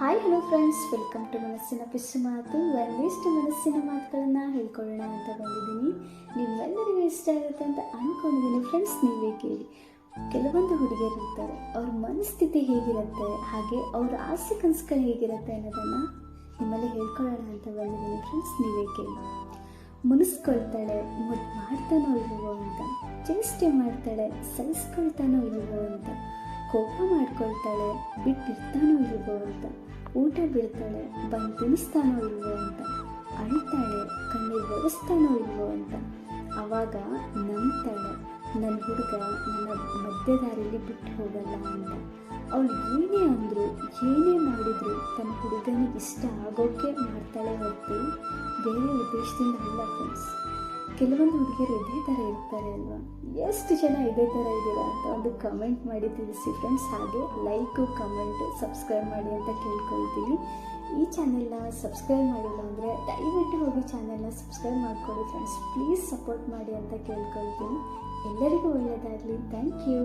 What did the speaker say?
Hi hello friends, welcome to ಮನಸ್ಸಿನ ಪಿಸು ಮಾತು. ಒಂದಿಷ್ಟು ಮನಸ್ಸಿನ ಮಾತುಗಳನ್ನು ಹೇಳ್ಕೊಳ್ಳೋಣ ಅಂತ ಬಂದಿದ್ದೀನಿ. ನಿಮ್ಮೆಲ್ಲರಿಗೂ ಇಷ್ಟ ಆಗುತ್ತೆ ಅಂತ ಅಂದ್ಕೊಂಡಿದ್ದೀನಿ ಫ್ರೆಂಡ್ಸ್. ನೀವೇ ಕೇಳಿ. ಕೆಲವೊಂದು ಹುಡುಗಿಯರು ಇರ್ತಾರೆ, ಅವ್ರ ಮನಸ್ಥಿತಿ ಹೇಗಿರುತ್ತೆ, ಹಾಗೆ ಅವ್ರ ಆಸೆ ಕನಸುಗಳು ಹೇಗಿರುತ್ತೆ ಅನ್ನೋದನ್ನು ನಿಮ್ಮಲ್ಲಿ ಹೇಳ್ಕೊಳ್ಳೋಣ ಅಂತ ಬಂದಿದ್ದೀನಿ ಫ್ರೆಂಡ್ಸ್. ನೀವೇ ಕೇಳಿ. ಮುನಿಸ್ಕೊಳ್ತಾಳೆ, ಮುದ್ದು ಮಾಡ್ತಾನೋ ಇಲ್ವೋ ಅಂತ, ಚೇಷ್ಟೆ ಮಾಡ್ತಾಳೆ, ಸಹಿಸ್ಕೊಳ್ತಾನೋ ಇಲ್ವೋ ಅಂತ, ಕೋಪ ಮಾಡ್ಕೊಳ್ತಾಳೆ, ಬಿಟ್ಟಿರ್ತಾನೋ ಇಲ್ವೋ ಅಂತ, ಊಟ ಬಿಡ್ತಾಳೆ, ಬಂದು ತಿನ್ನಿಸ್ತಾನೋ ಇಲ್ವೋ ಅಂತ, ಅಳ್ತಾಳೆ, ಕಣ್ಣೀರು ಒರೆಸ್ತಾನೋ ಇಲ್ವೋ ಅಂತ. ಆವಾಗ ನಂಬ್ತಾಳೆ, ನನ್ನ ಹುಡುಗ ನನ್ನ ಮಧ್ಯದಾರಿಯಲ್ಲಿ ಬಿಟ್ಟು ಹೋಗಲ್ಲ ಅಂತ. ಅವಳು ಏನೇ ಅಂದರು, ಏನೇ ಮಾಡಿದ್ರು ತನ್ನ ಹುಡುಗನಿಗೆ ಇಷ್ಟ ಆಗೋಕ್ಕೆ ಮಾಡ್ತಾಳೆ ಹೊರತು ಬೇರೆ ಉದ್ದೇಶದಿಂದ ಅಲ್ಲ ಫ್ರೆಂಡ್ಸ್. ಕೆಲವೊಂದು ಹುಡುಗಿಯರು ಇದೇ ಥರ ಇರ್ತಾರೆ ಅಲ್ವಾ? ಎಷ್ಟು ಜನ ಇದೇ ಥರ ಇದ್ದೀರಾ ಅಂತ ಒಂದು ಕಮೆಂಟ್ ಮಾಡಿ ತಿಳಿಸಿ ಫ್ರೆಂಡ್ಸ್. ಹಾಗೆ ಲೈಕು, ಕಮೆಂಟು, ಸಬ್ಸ್ಕ್ರೈಬ್ ಮಾಡಿ ಅಂತ ಕೇಳ್ಕೊಳ್ತೀವಿ. ಈ ಚಾನೆಲ್ನ ಸಬ್ಸ್ಕ್ರೈಬ್ ಮಾಡಿಲ್ಲ ಅಂದರೆ ದಯವಿಟ್ಟು ಹೋಗಿ ಚಾನೆಲ್ನ ಸಬ್ಸ್ಕ್ರೈಬ್ ಮಾಡಿಕೊಡಿ ಫ್ರೆಂಡ್ಸ್. ಪ್ಲೀಸ್ ಸಪೋರ್ಟ್ ಮಾಡಿ ಅಂತ ಕೇಳ್ಕೊಳ್ತೀನಿ. ಎಲ್ಲರಿಗೂ ಒಳ್ಳೆಯದಾಗಲಿ. Thank you.